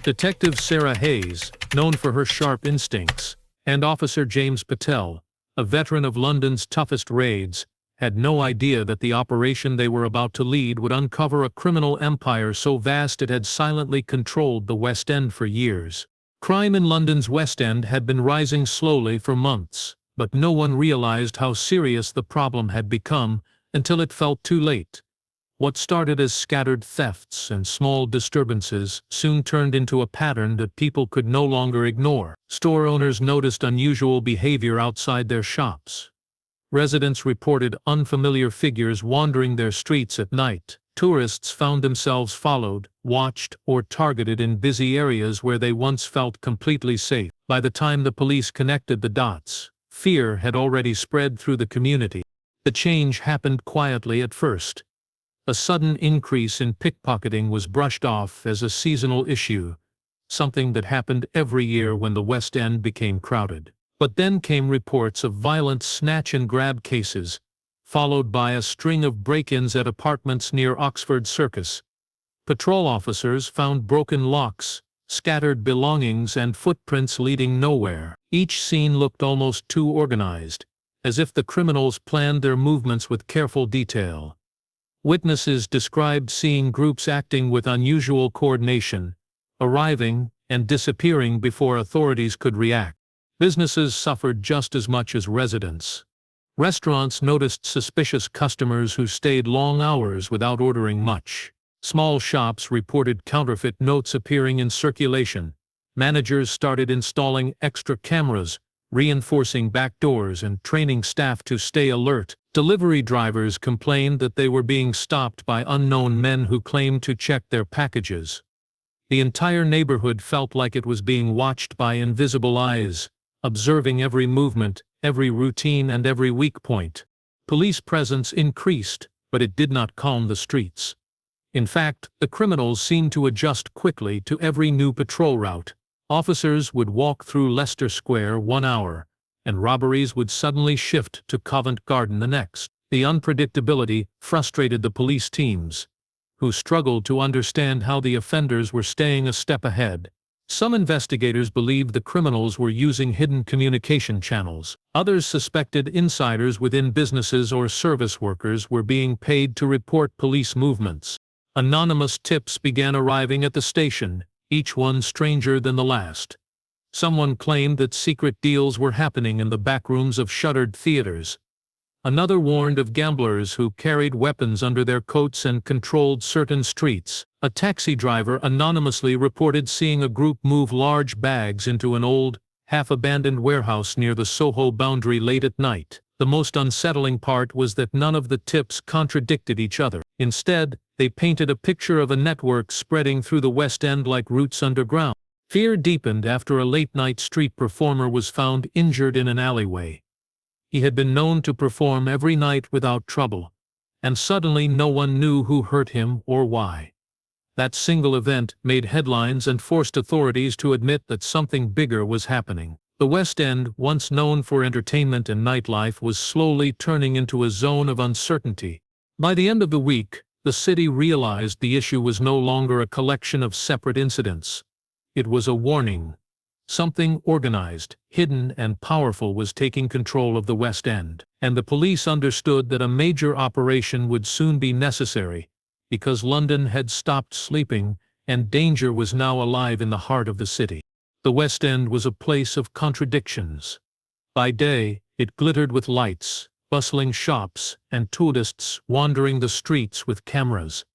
Detective Sarah Hayes, known for her sharp instincts, and Officer James Patel, a veteran of London's toughest raids, had no idea that the operation they were about to lead would uncover a criminal empire so vast it had silently controlled the West End for years. Crime in London's West End had been rising slowly for months, but no one realized how serious the problem had become until it felt too late. What started as scattered thefts and small disturbances soon turned into a pattern that people could no longer ignore. Store owners noticed unusual behavior outside their shops. Residents reported unfamiliar figures wandering their streets at night. Tourists found themselves followed, watched, or targeted in busy areas where they once felt completely safe. By the time the police connected the dots, fear had already spread through the community. The change happened quietly at first. A sudden increase in pickpocketing was brushed off as a seasonal issue, something that happened every year when the West End became crowded. But then came reports of violent snatch-and-grab cases, followed by a string of break-ins at apartments near Oxford Circus. Patrol officers found broken locks, scattered belongings, and footprints leading nowhere. Each scene looked almost too organized, as if the criminals planned their movements with careful detail. Witnesses described seeing groups acting with unusual coordination, arriving and disappearing before authorities could react. Businesses suffered just as much as residents. Restaurants noticed suspicious customers who stayed long hours without ordering much. Small shops reported counterfeit notes appearing in circulation. Managers started installing extra cameras, reinforcing back doors and training staff to stay alert. Delivery drivers complained that they were being stopped by unknown men who claimed to check their packages. The entire neighborhood felt like it was being watched by invisible eyes, observing every movement, every routine, and every weak point. Police presence increased, but it did not calm the streets. In fact, the criminals seemed to adjust quickly to every new patrol route. Officers would walk through Leicester Square 1 hour, and robberies would suddenly shift to Covent Garden the next. The unpredictability frustrated the police teams, who struggled to understand how the offenders were staying a step ahead. Some investigators believed the criminals were using hidden communication channels. Others suspected insiders within businesses or service workers were being paid to report police movements. Anonymous tips began arriving at the station, each one stranger than the last. Someone claimed that secret deals were happening in the back rooms of shuttered theaters. Another warned of gamblers who carried weapons under their coats and controlled certain streets. A taxi driver anonymously reported seeing a group move large bags into an old, half-abandoned warehouse near the Soho boundary late at night. The most unsettling part was that none of the tips contradicted each other. Instead, they painted a picture of a network spreading through the West End like roots underground. Fear deepened after a late-night street performer was found injured in an alleyway. He had been known to perform every night without trouble, and suddenly no one knew who hurt him or why. That single event made headlines and forced authorities to admit that something bigger was happening. The West End, once known for entertainment and nightlife, was slowly turning into a zone of uncertainty. By the end of the week, the city realized the issue was no longer a collection of separate incidents. It was a warning. Something organized, hidden, and powerful was taking control of the West End, and the police understood that a major operation would soon be necessary, because London had stopped sleeping, and danger was now alive in the heart of the city. The West End was a place of contradictions. By day, it glittered with lights, bustling shops, and tourists wandering the streets with cameras.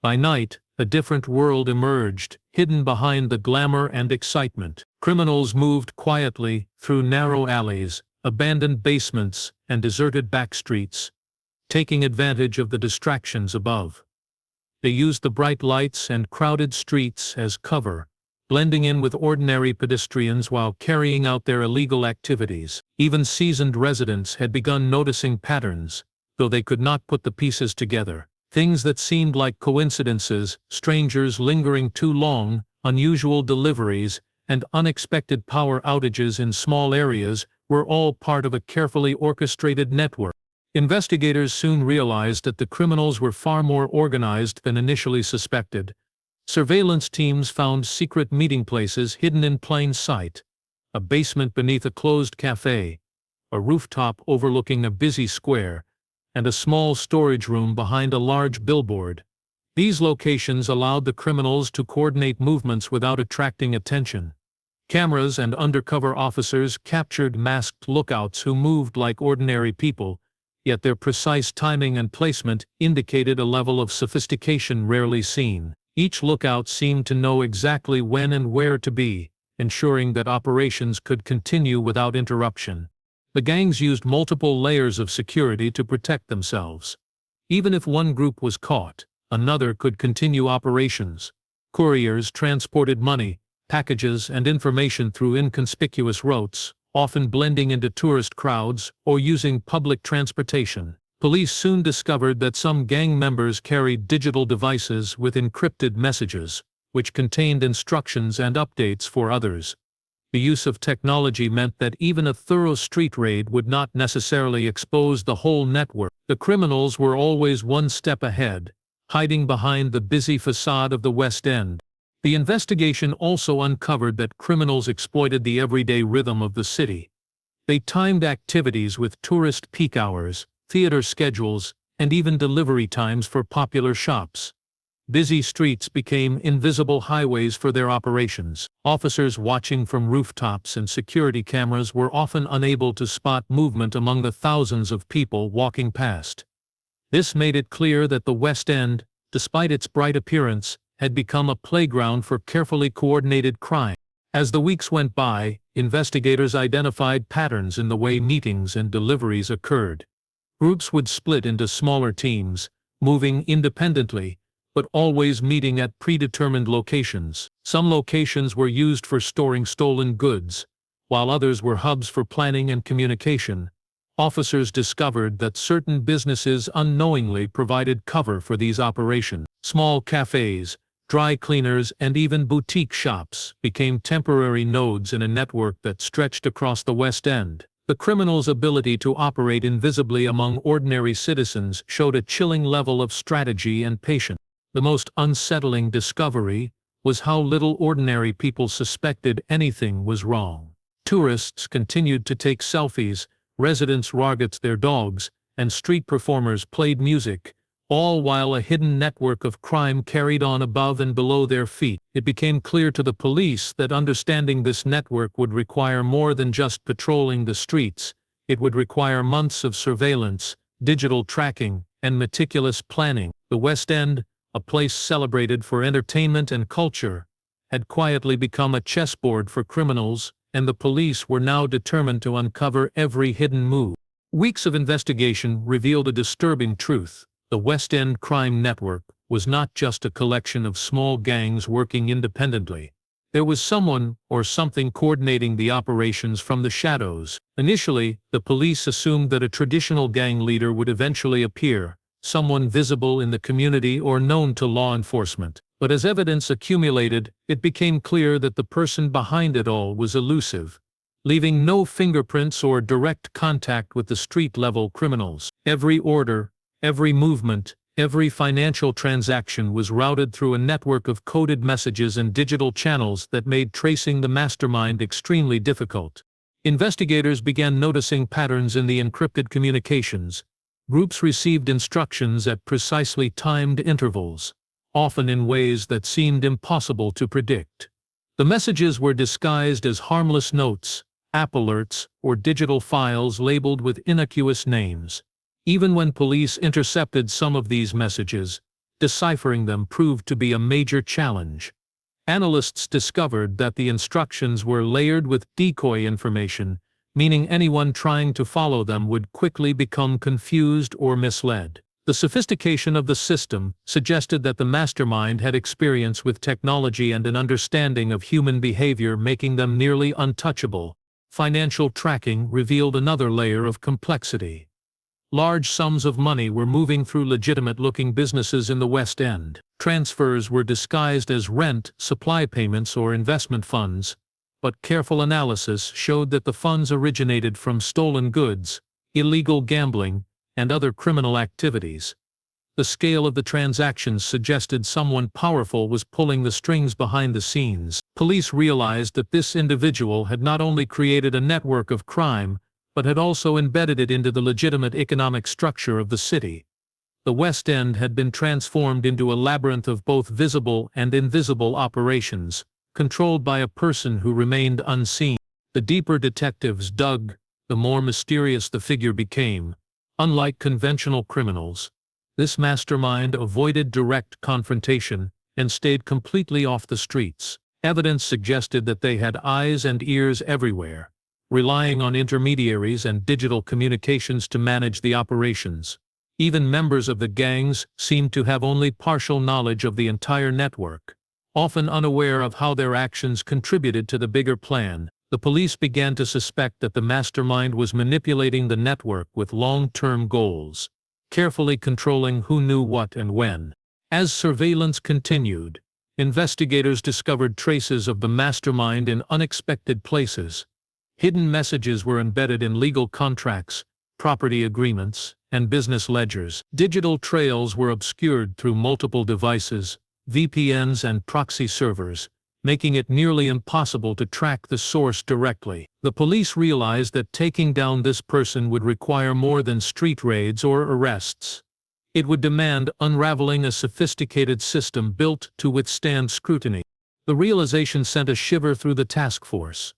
By night, a different world emerged, hidden behind the glamour and excitement. Criminals moved quietly through narrow alleys, abandoned basements, and deserted back streets, taking advantage of the distractions above. They used the bright lights and crowded streets as cover, blending in with ordinary pedestrians while carrying out their illegal activities. Even seasoned residents had begun noticing patterns, though they could not put the pieces together. Things that seemed like coincidences, strangers lingering too long, unusual deliveries, and unexpected power outages in small areas were all part of a carefully orchestrated network. Investigators soon realized that the criminals were far more organized than initially suspected. Surveillance teams found secret meeting places hidden in plain sight: a basement beneath a closed cafe, a rooftop overlooking a busy square, and a small storage room behind a large billboard. These locations allowed the criminals to coordinate movements without attracting attention. Cameras and undercover officers captured masked lookouts who moved like ordinary people, yet their precise timing and placement indicated a level of sophistication rarely seen. Each lookout seemed to know exactly when and where to be, ensuring that operations could continue without interruption. The gangs used multiple layers of security to protect themselves. Even if one group was caught, another could continue operations. Couriers transported money, packages, and information through inconspicuous routes, often blending into tourist crowds or using public transportation. Police soon discovered that some gang members carried digital devices with encrypted messages, which contained instructions and updates for others. The use of technology meant that even a thorough street raid would not necessarily expose the whole network. The criminals were always one step ahead, hiding behind the busy facade of the West End. The investigation also uncovered that criminals exploited the everyday rhythm of the city. They timed activities with tourist peak hours, theater schedules, and even delivery times for popular shops. Busy streets became invisible highways for their operations. Officers watching from rooftops and security cameras were often unable to spot movement among the thousands of people walking past. This made it clear that the West End, despite its bright appearance, had become a playground for carefully coordinated crime. As the weeks went by, investigators identified patterns in the way meetings and deliveries occurred. Groups would split into smaller teams, moving independently, but always meeting at predetermined locations. Some locations were used for storing stolen goods, while others were hubs for planning and communication. Officers discovered that certain businesses unknowingly provided cover for these operations. Small cafes, dry cleaners, and even boutique shops became temporary nodes in a network that stretched across the West End. The criminals' ability to operate invisibly among ordinary citizens showed a chilling level of strategy and patience. The most unsettling discovery was how little ordinary people suspected anything was wrong. Tourists continued to take selfies, residents walked their dogs, and street performers played music, all while a hidden network of crime carried on above and below their feet. It became clear to the police that understanding this network would require more than just patrolling the streets. It would require months of surveillance, digital tracking, and meticulous planning. The West End, a place celebrated for entertainment and culture, had quietly become a chessboard for criminals, and the police were now determined to uncover every hidden move. Weeks of investigation revealed a disturbing truth. The West End crime network was not just a collection of small gangs working independently. There was someone or something coordinating the operations from the shadows. Initially, the police assumed that a traditional gang leader would eventually appear, someone visible in the community or known to law enforcement. But as evidence accumulated, it became clear that the person behind it all was elusive, leaving no fingerprints or direct contact with the street-level criminals. Every order, every movement, every financial transaction was routed through a network of coded messages and digital channels that made tracing the mastermind extremely difficult. Investigators began noticing patterns in the encrypted communications. Groups received instructions at precisely timed intervals, often in ways that seemed impossible to predict. The messages were disguised as harmless notes, app alerts, or digital files labeled with innocuous names. Even when police intercepted some of these messages, deciphering them proved to be a major challenge. Analysts discovered that the instructions were layered with decoy information, meaning anyone trying to follow them would quickly become confused or misled. The sophistication of the system suggested that the mastermind had experience with technology and an understanding of human behavior, making them nearly untouchable. Financial tracking revealed another layer of complexity. Large sums of money were moving through legitimate-looking businesses in the West End. Transfers were disguised as rent, supply payments, or investment funds, but careful analysis showed that the funds originated from stolen goods, illegal gambling, and other criminal activities. The scale of the transactions suggested someone powerful was pulling the strings behind the scenes. Police realized that this individual had not only created a network of crime, but had also embedded it into the legitimate economic structure of the city. The West End had been transformed into a labyrinth of both visible and invisible operations, controlled by a person who remained unseen. The deeper detectives dug, the more mysterious the figure became. Unlike conventional criminals, this mastermind avoided direct confrontation and stayed completely off the streets. Evidence suggested that they had eyes and ears everywhere, relying on intermediaries and digital communications to manage the operations. Even members of the gangs seemed to have only partial knowledge of the entire network, often unaware of how their actions contributed to the bigger plan. The police began to suspect that the mastermind was manipulating the network with long-term goals, carefully controlling who knew what and when. As surveillance continued, investigators discovered traces of the mastermind in unexpected places. Hidden messages were embedded in legal contracts, property agreements, and business ledgers. Digital trails were obscured through multiple devices, VPNs and proxy servers, making it nearly impossible to track the source directly. The police realized that taking down this person would require more than street raids or arrests. It would demand unraveling a sophisticated system built to withstand scrutiny. The realization sent a shiver through the task force.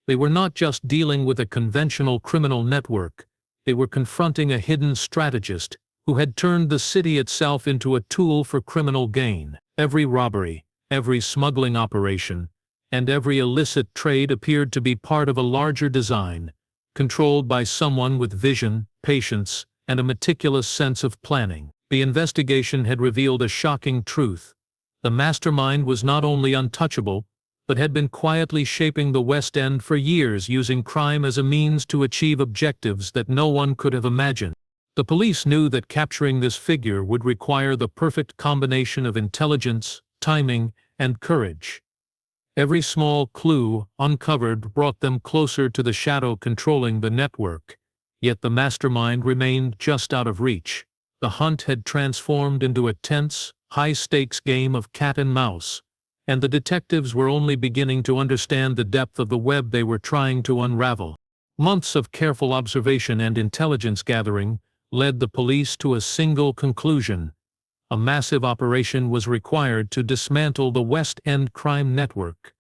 They were not just dealing with a conventional criminal network, they were confronting a hidden strategist who had turned the city itself into a tool for criminal gain. Every robbery, every smuggling operation, and every illicit trade appeared to be part of a larger design, controlled by someone with vision, patience, and a meticulous sense of planning. The investigation had revealed a shocking truth. The mastermind was not only untouchable, but had been quietly shaping the West End for years, using crime as a means to achieve objectives that no one could have imagined. The police knew that capturing this figure would require the perfect combination of intelligence, timing, and courage. Every small clue uncovered brought them closer to the shadow controlling the network, yet the mastermind remained just out of reach. The hunt had transformed into a tense, high-stakes game of cat and mouse, and the detectives were only beginning to understand the depth of the web they were trying to unravel. Months of careful observation and intelligence gathering led the police to a single conclusion: a massive operation was required to dismantle the West End crime network.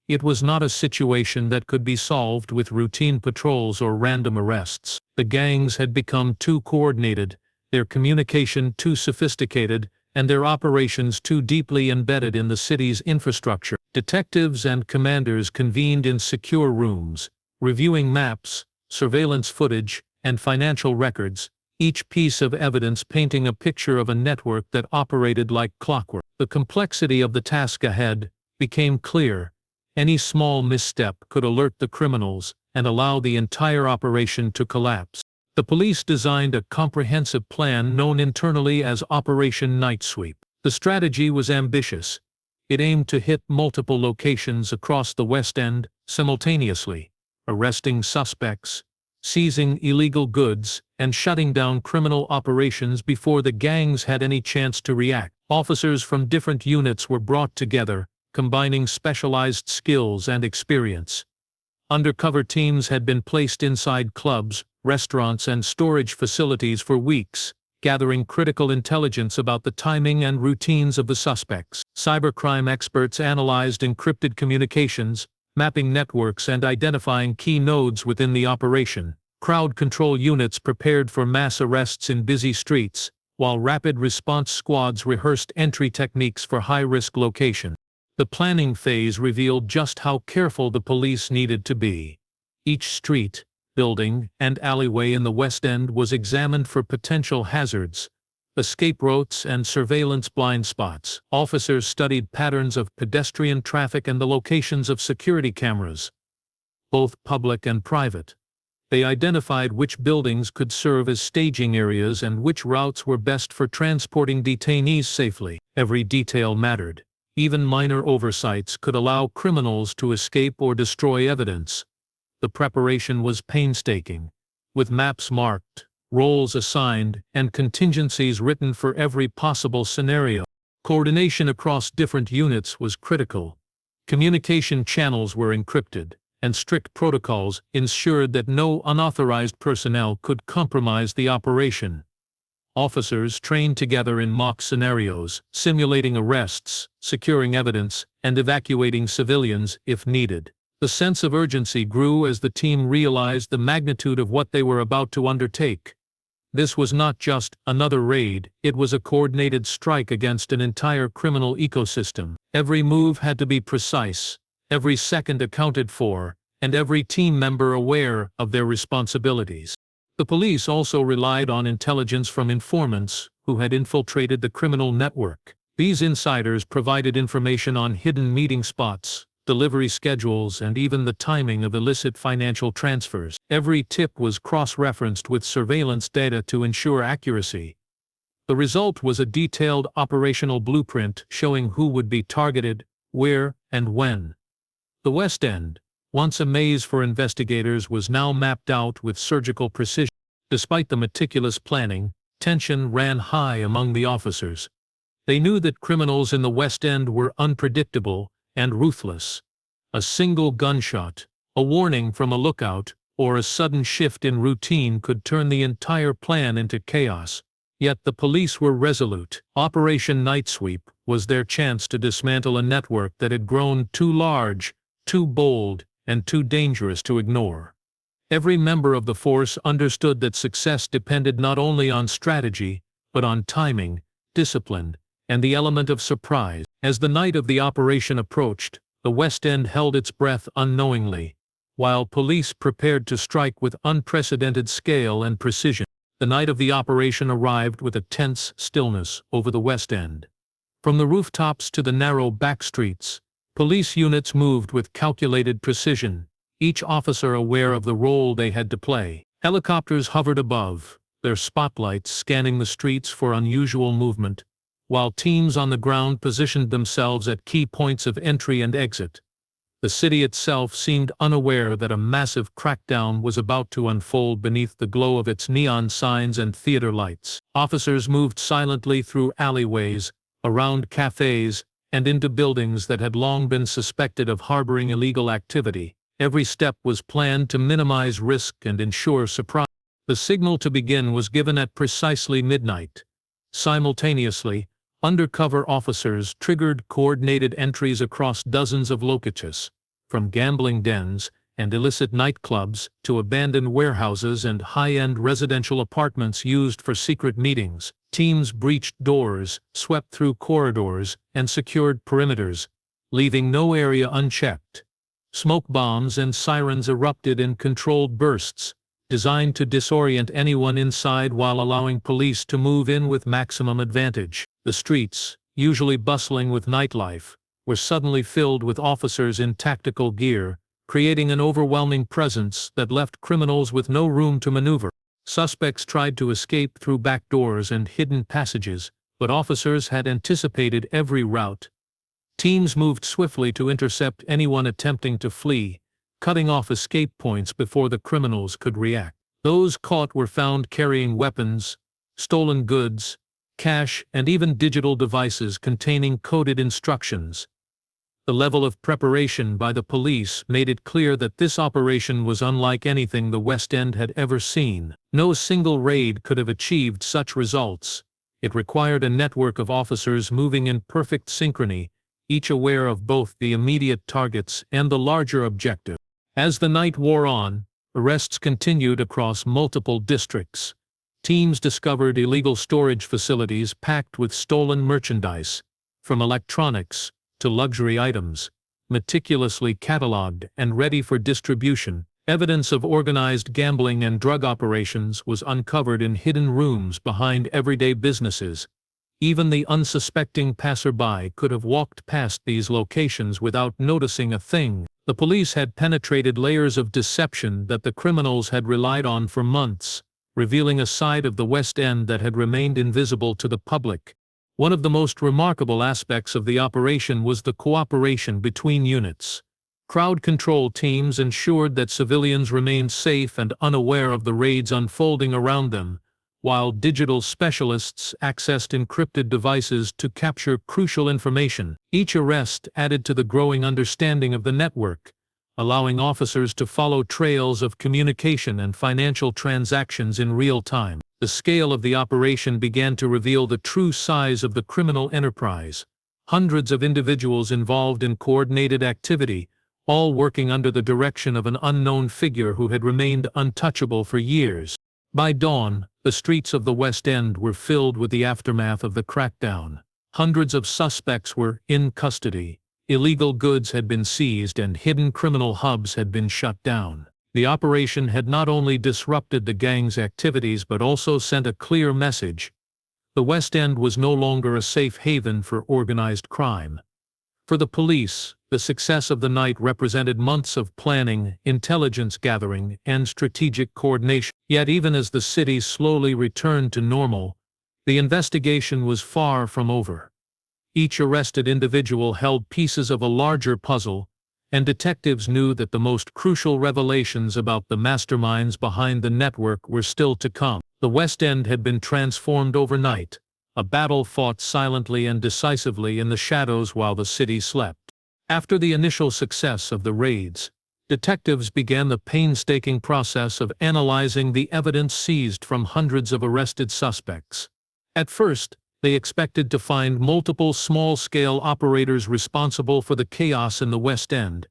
It was not a situation that could be solved with routine patrols or random arrests. The gangs had become too coordinated, their communication too sophisticated, and their operations too deeply embedded in the city's infrastructure. Detectives and commanders convened in secure rooms, reviewing maps, surveillance footage, and financial records, each piece of evidence painting a picture of a network that operated like clockwork. The complexity of the task ahead became clear. Any small misstep could alert the criminals and allow the entire operation to collapse. The police designed a comprehensive plan known internally as Operation Night Sweep. The strategy was ambitious. It aimed to hit multiple locations across the West End simultaneously, arresting suspects, seizing illegal goods, and shutting down criminal operations before the gangs had any chance to react. Officers from different units were brought together, combining specialized skills and experience. Undercover teams had been placed inside clubs, restaurants, and storage facilities for weeks, gathering critical intelligence about the timing and routines of the suspects. Cybercrime experts analyzed encrypted communications, mapping networks and identifying key nodes within the operation. Crowd control units prepared for mass arrests in busy streets, while rapid response squads rehearsed entry techniques for high-risk locations. The planning phase revealed just how careful the police needed to be. Each street, building, and alleyway in the West End was examined for potential hazards, escape routes, and surveillance blind spots. Officers studied patterns of pedestrian traffic and the locations of security cameras, both public and private. They identified which buildings could serve as staging areas and which routes were best for transporting detainees safely. Every detail mattered. Even minor oversights could allow criminals to escape or destroy evidence. The preparation was painstaking, with maps marked, roles assigned, and contingencies written for every possible scenario. Coordination across different units was critical. Communication channels were encrypted, and strict protocols ensured that no unauthorized personnel could compromise the operation. Officers trained together in mock scenarios, simulating arrests, securing evidence, and evacuating civilians if needed. The sense of urgency grew as the team realized the magnitude of what they were about to undertake. This was not just another raid, it was a coordinated strike against an entire criminal ecosystem. Every move had to be precise, every second accounted for, and every team member aware of their responsibilities. The police also relied on intelligence from informants who had infiltrated the criminal network. These insiders provided information on hidden meeting spots, delivery schedules, and even the timing of illicit financial transfers. Every tip was cross-referenced with surveillance data to ensure accuracy. The result was a detailed operational blueprint showing who would be targeted, where, and when. The West End, once a maze for investigators, was now mapped out with surgical precision. Despite the meticulous planning, tension ran high among the officers. They knew that criminals in the West End were unpredictable and ruthless. A single gunshot, a warning from a lookout, or a sudden shift in routine could turn the entire plan into chaos. Yet the police were resolute. Operation Night Sweep was their chance to dismantle a network that had grown too large, too bold, and too dangerous to ignore. Every member of the force understood that success depended not only on strategy, but on timing, discipline, and the element of surprise. As the night of the operation approached, the West End held its breath unknowingly, while police prepared to strike with unprecedented scale and precision. The night of the operation arrived with a tense stillness over the West End. From the rooftops to the narrow back streets, police units moved with calculated precision, each officer aware of the role they had to play. Helicopters hovered above, their spotlights scanning the streets for unusual movement, while teams on the ground positioned themselves at key points of entry and exit. The city itself seemed unaware that a massive crackdown was about to unfold beneath the glow of its neon signs and theater lights. Officers moved silently through alleyways, around cafes, and into buildings that had long been suspected of harboring illegal activity. Every step was planned to minimize risk and ensure surprise. The signal to begin was given at precisely midnight. Simultaneously, undercover officers triggered coordinated entries across dozens of locations, from gambling dens and illicit nightclubs to abandoned warehouses and high-end residential apartments used for secret meetings. Teams breached doors, swept through corridors, and secured perimeters, leaving no area unchecked. Smoke bombs and sirens erupted in controlled bursts, designed to disorient anyone inside while allowing police to move in with maximum advantage. The streets, usually bustling with nightlife, were suddenly filled with officers in tactical gear, creating an overwhelming presence that left criminals with no room to maneuver. Suspects tried to escape through back doors and hidden passages, but officers had anticipated every route. Teams moved swiftly to intercept anyone attempting to flee, cutting off escape points before the criminals could react. Those caught were found carrying weapons, stolen goods, cash, and even digital devices containing coded instructions. The level of preparation by the police made it clear that this operation was unlike anything the West End had ever seen. No single raid could have achieved such results. It required a network of officers moving in perfect synchrony, each aware of both the immediate targets and the larger objective. As the night wore on, arrests continued across multiple districts. Teams discovered illegal storage facilities packed with stolen merchandise, from electronics to luxury items, meticulously catalogued and ready for distribution. Evidence of organized gambling and drug operations was uncovered in hidden rooms behind everyday businesses. Even the unsuspecting passerby could have walked past these locations without noticing a thing. The police had penetrated layers of deception that the criminals had relied on for months, revealing a side of the West End that had remained invisible to the public. One of the most remarkable aspects of the operation was the cooperation between units. Crowd control teams ensured that civilians remained safe and unaware of the raids unfolding around them, while digital specialists accessed encrypted devices to capture crucial information. Each arrest added to the growing understanding of the network, allowing officers to follow trails of communication and financial transactions in real time. The scale of the operation began to reveal the true size of the criminal enterprise. Hundreds of individuals involved in coordinated activity, all working under the direction of an unknown figure who had remained untouchable for years. By dawn, the streets of the West End were filled with the aftermath of the crackdown. Hundreds of suspects were in custody. Illegal goods had been seized and hidden criminal hubs had been shut down. The operation had not only disrupted the gang's activities but also sent a clear message. The West End was no longer a safe haven for organized crime. For the police, the success of the night represented months of planning, intelligence gathering, and strategic coordination. Yet even as the city slowly returned to normal, the investigation was far from over. Each arrested individual held pieces of a larger puzzle, and detectives knew that the most crucial revelations about the masterminds behind the network were still to come. The West End had been transformed overnight, a battle fought silently and decisively in the shadows while the city slept. After the initial success of the raids, detectives began the painstaking process of analyzing the evidence seized from hundreds of arrested suspects. At first, they expected to find multiple small-scale operators responsible for the chaos in the West End,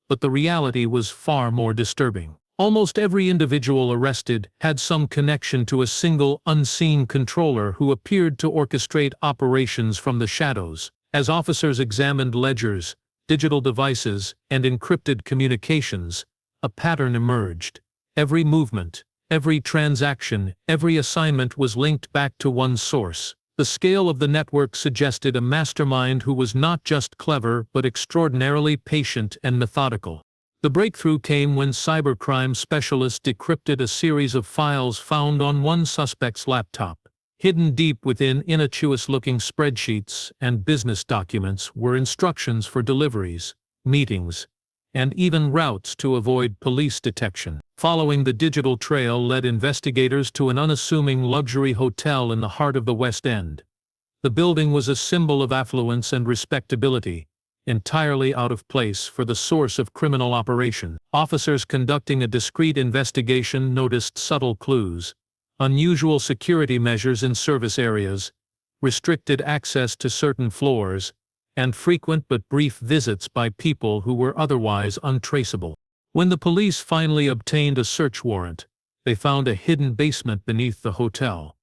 but the reality was far more disturbing. Almost every individual arrested had some connection to a single unseen controller who appeared to orchestrate operations from the shadows. As officers examined ledgers, digital devices, and encrypted communications, a pattern emerged. Every movement, every transaction, every assignment was linked back to one source. The scale of the network suggested a mastermind who was not just clever but extraordinarily patient and methodical. The breakthrough came when cybercrime specialists decrypted a series of files found on one suspect's laptop. Hidden deep within innocuous-looking spreadsheets and business documents were instructions for deliveries, meetings, and even routes to avoid police detection. Following the digital trail led investigators to an unassuming luxury hotel in the heart of the West End. The building was a symbol of affluence and respectability, entirely out of place for the source of criminal operation. Officers conducting a discreet investigation noticed subtle clues: unusual security measures in service areas, restricted access to certain floors, and frequent but brief visits by people who were otherwise untraceable. When the police finally obtained a search warrant, they found a hidden basement beneath the hotel.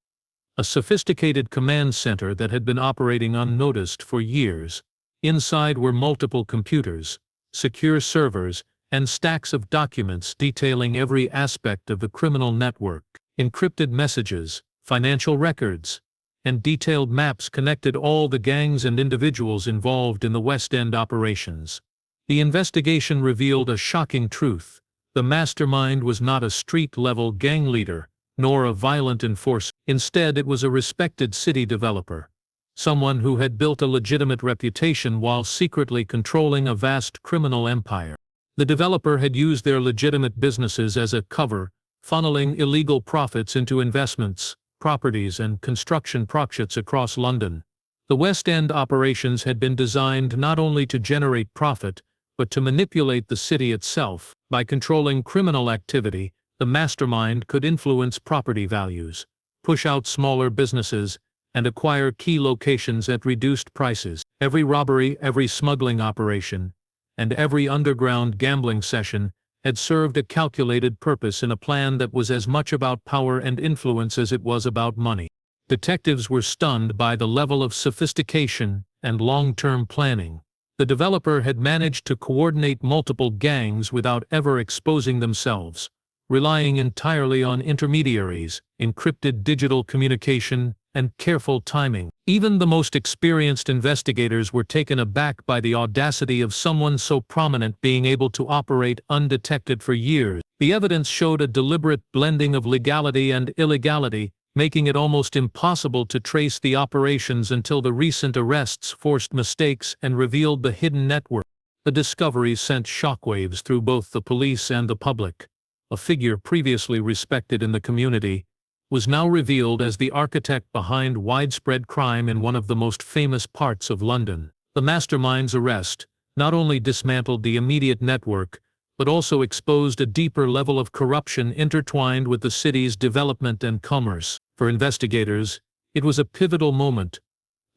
A sophisticated command center that had been operating unnoticed for years. Inside were multiple computers, secure servers, and stacks of documents detailing every aspect of the criminal network. Encrypted messages, financial records, and detailed maps connected all the gangs and individuals involved in the West End operations. The investigation revealed a shocking truth: the mastermind was not a street-level gang leader, nor a violent enforcer. Instead, it was a respected city developer, someone who had built a legitimate reputation while secretly controlling a vast criminal empire. The developer had used their legitimate businesses as a cover, funneling illegal profits into investments, properties, and construction projects across London. The West End operations had been designed not only to generate profit, but to manipulate the city itself. By controlling criminal activity, the mastermind could influence property values, push out smaller businesses, and acquire key locations at reduced prices. Every robbery, every smuggling operation, and every underground gambling session had served a calculated purpose in a plan that was as much about power and influence as it was about money. Detectives were stunned by the level of sophistication and long-term planning. The developer had managed to coordinate multiple gangs without ever exposing themselves, relying entirely on intermediaries, encrypted digital communication, and careful timing. Even the most experienced investigators were taken aback by the audacity of someone so prominent being able to operate undetected for years. The evidence showed a deliberate blending of legality and illegality, making it almost impossible to trace the operations until the recent arrests forced mistakes and revealed the hidden network. The discovery sent shockwaves through both the police and the public. A figure previously respected in the community was now revealed as the architect behind widespread crime in one of the most famous parts of London. The mastermind's arrest not only dismantled the immediate network, but also exposed a deeper level of corruption intertwined with the city's development and commerce. For investigators, it was a pivotal moment.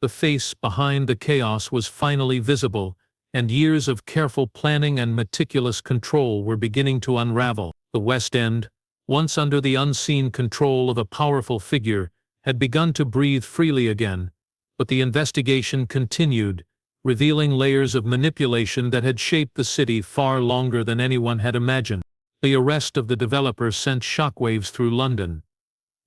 The face behind the chaos was finally visible, and years of careful planning and meticulous control were beginning to unravel. The West End, once under the unseen control of a powerful figure, had begun to breathe freely again, but the investigation continued, revealing layers of manipulation that had shaped the city far longer than anyone had imagined. The arrest of the developer sent shockwaves through London.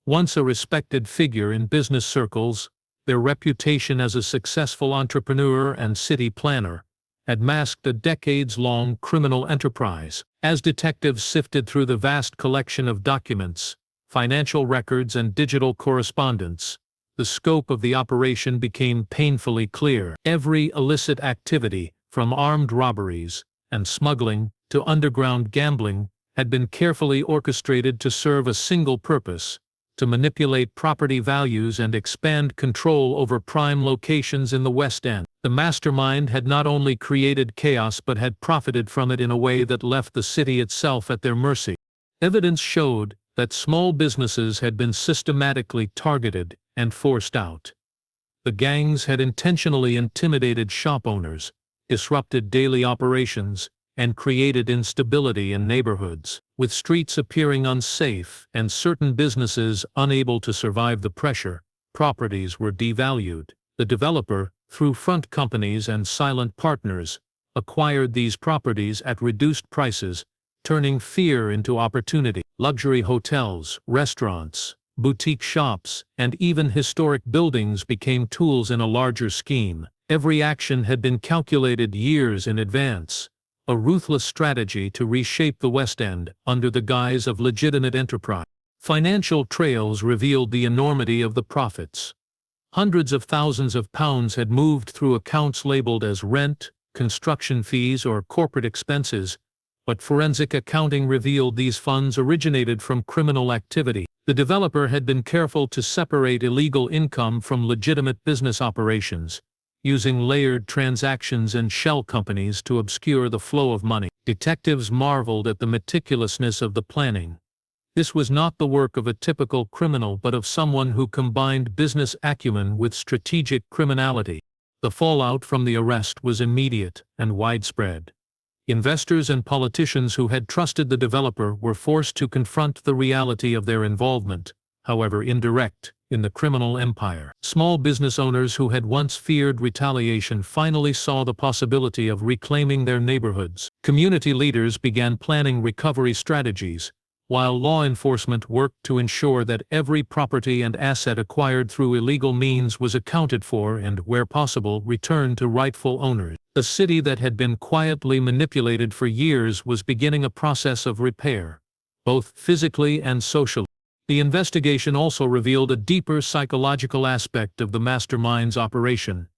Once a respected figure in business circles, their reputation as a successful entrepreneur and city planner had masked a decades-long criminal enterprise. As detectives sifted through the vast collection of documents, financial records, and digital correspondence, the scope of the operation became painfully clear. Every illicit activity, from armed robberies and smuggling to underground gambling, had been carefully orchestrated to serve a single purpose: to manipulate property values and expand control over prime locations in the West End. The mastermind had not only created chaos but had profited from it in a way that left the city itself at their mercy. Evidence showed that small businesses had been systematically targeted and forced out. The gangs had intentionally intimidated shop owners, disrupted daily operations, and created instability in neighborhoods. With streets appearing unsafe and certain businesses unable to survive the pressure, properties were devalued. The developer, through front companies and silent partners, acquired these properties at reduced prices, turning fear into opportunity. Luxury hotels, restaurants, boutique shops, and even historic buildings became tools in a larger scheme. Every action had been calculated years in advance, a ruthless strategy to reshape the West End under the guise of legitimate enterprise. Financial trails revealed the enormity of the profits. Hundreds of thousands of pounds had moved through accounts labeled as rent, construction fees, or corporate expenses, but forensic accounting revealed these funds originated from criminal activity. The developer had been careful to separate illegal income from legitimate business operations, using layered transactions and shell companies to obscure the flow of money. Detectives marveled at the meticulousness of the planning. This was not the work of a typical criminal but of someone who combined business acumen with strategic criminality. The fallout from the arrest was immediate and widespread. Investors and politicians who had trusted the developer were forced to confront the reality of their involvement, however indirect, in the criminal empire. Small business owners who had once feared retaliation finally saw the possibility of reclaiming their neighborhoods. Community leaders began planning recovery strategies, while law enforcement worked to ensure that every property and asset acquired through illegal means was accounted for and, where possible, returned to rightful owners. The city that had been quietly manipulated for years was beginning a process of repair, both physically and socially. The investigation also revealed a deeper psychological aspect of the mastermind's operation.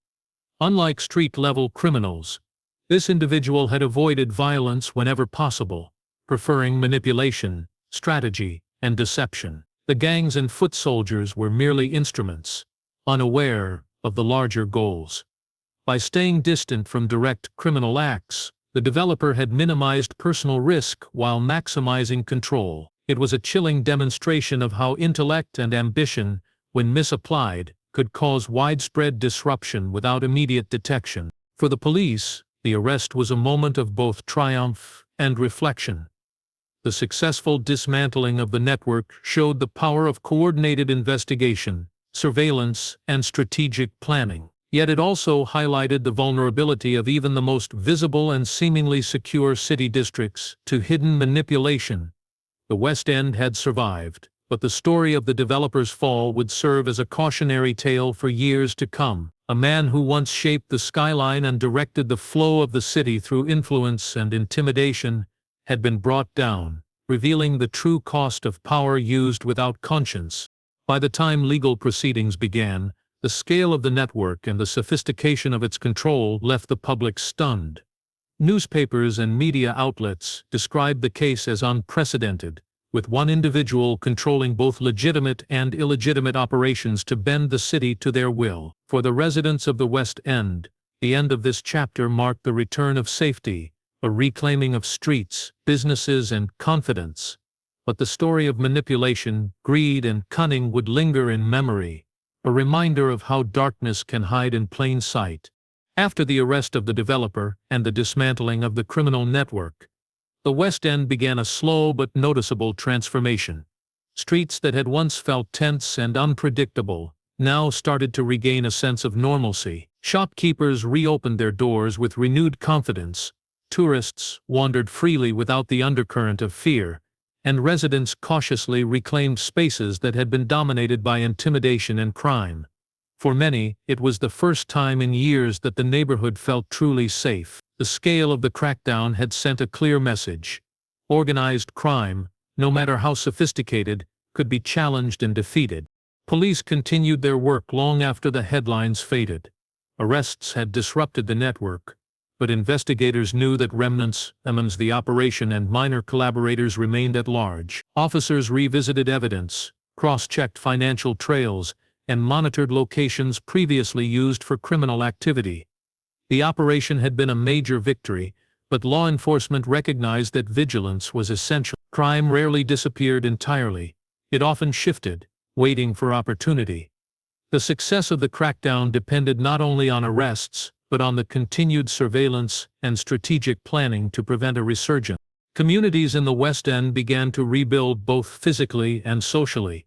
Unlike street-level criminals, this individual had avoided violence whenever possible, preferring manipulation, strategy, and deception. The gangs and foot soldiers were merely instruments, unaware of the larger goals. By staying distant from direct criminal acts, the developer had minimized personal risk while maximizing control. It was a chilling demonstration of how intellect and ambition, when misapplied, could cause widespread disruption without immediate detection. For the police, the arrest was a moment of both triumph and reflection. The successful dismantling of the network showed the power of coordinated investigation, surveillance, and strategic planning. Yet it also highlighted the vulnerability of even the most visible and seemingly secure city districts to hidden manipulation. The West End had survived, but the story of the developer's fall would serve as a cautionary tale for years to come. A man who once shaped the skyline and directed the flow of the city through influence and intimidation had been brought down, revealing the true cost of power used without conscience. By the time legal proceedings began, the scale of the network and the sophistication of its control left the public stunned. Newspapers and media outlets described the case as unprecedented, with one individual controlling both legitimate and illegitimate operations to bend the city to their will. For the residents of the West End, the end of this chapter marked the return of safety, a reclaiming of streets, businesses, and confidence. But the story of manipulation, greed, and cunning would linger in memory, a reminder of how darkness can hide in plain sight. After the arrest of the developer and the dismantling of the criminal network, the West End began a slow but noticeable transformation. Streets that had once felt tense and unpredictable now started to regain a sense of normalcy. Shopkeepers reopened their doors with renewed confidence, tourists wandered freely without the undercurrent of fear, and residents cautiously reclaimed spaces that had been dominated by intimidation and crime. For many, it was the first time in years that the neighborhood felt truly safe. The scale of the crackdown had sent a clear message. Organized crime, no matter how sophisticated, could be challenged and defeated. Police continued their work long after the headlines faded. Arrests had disrupted the network, but investigators knew that remnants amongst the operation and minor collaborators remained at large. Officers revisited evidence, cross-checked financial trails, and monitored locations previously used for criminal activity. The operation had been a major victory, but law enforcement recognized that vigilance was essential. Crime rarely disappeared entirely. It often shifted, waiting for opportunity. The success of the crackdown depended not only on arrests, but on the continued surveillance and strategic planning to prevent a resurgence. Communities in the West End began to rebuild both physically and socially.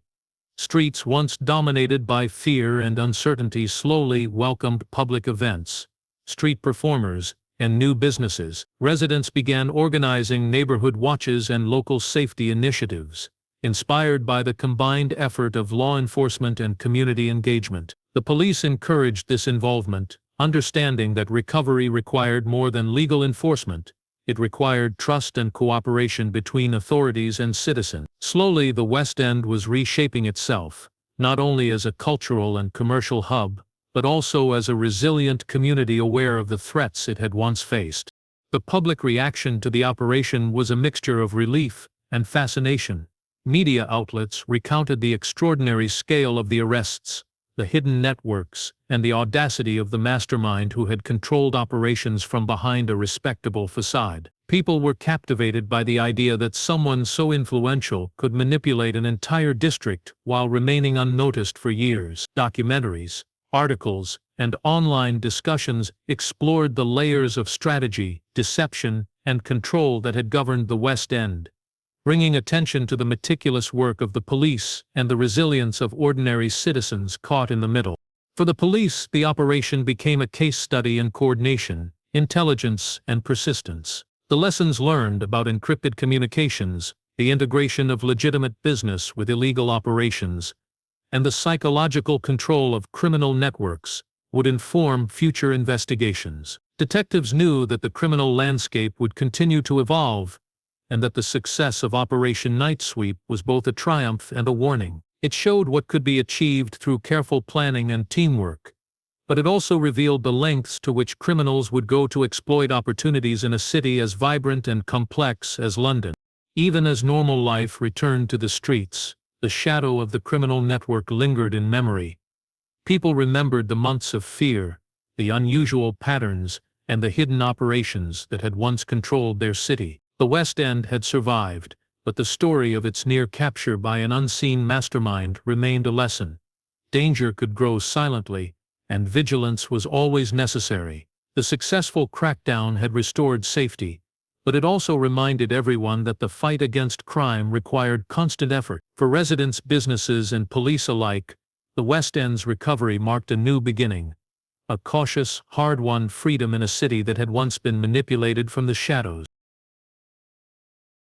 Streets once dominated by fear and uncertainty slowly welcomed public events, street performers, and new businesses. Residents began organizing neighborhood watches and local safety initiatives, inspired by the combined effort of law enforcement and community engagement. The police encouraged this involvement, understanding that recovery required more than legal enforcement. It required trust and cooperation between authorities and citizens. Slowly, the West End was reshaping itself, not only as a cultural and commercial hub, but also as a resilient community aware of the threats it had once faced. The public reaction to the operation was a mixture of relief and fascination. Media outlets recounted the extraordinary scale of the arrests, the hidden networks, and the audacity of the mastermind who had controlled operations from behind a respectable facade. People were captivated by the idea that someone so influential could manipulate an entire district while remaining unnoticed for years. Documentaries, articles, and online discussions explored the layers of strategy, deception, and control that had governed the West End, bringing attention to the meticulous work of the police and the resilience of ordinary citizens caught in the middle. For the police, the operation became a case study in coordination, intelligence, and persistence. The lessons learned about encrypted communications, the integration of legitimate business with illegal operations, and the psychological control of criminal networks would inform future investigations. Detectives knew that the criminal landscape would continue to evolve, and that the success of Operation Night Sweep was both a triumph and a warning. It showed what could be achieved through careful planning and teamwork, but it also revealed the lengths to which criminals would go to exploit opportunities in a city as vibrant and complex as London. Even as normal life returned to the streets, the shadow of the criminal network lingered in memory. People remembered the months of fear, the unusual patterns, and the hidden operations that had once controlled their city. The West End had survived, but the story of its near capture by an unseen mastermind remained a lesson. Danger could grow silently, and vigilance was always necessary. The successful crackdown had restored safety, but it also reminded everyone that the fight against crime required constant effort. For residents, businesses, and police alike, the West End's recovery marked a new beginning, a cautious, hard-won freedom in a city that had once been manipulated from the shadows.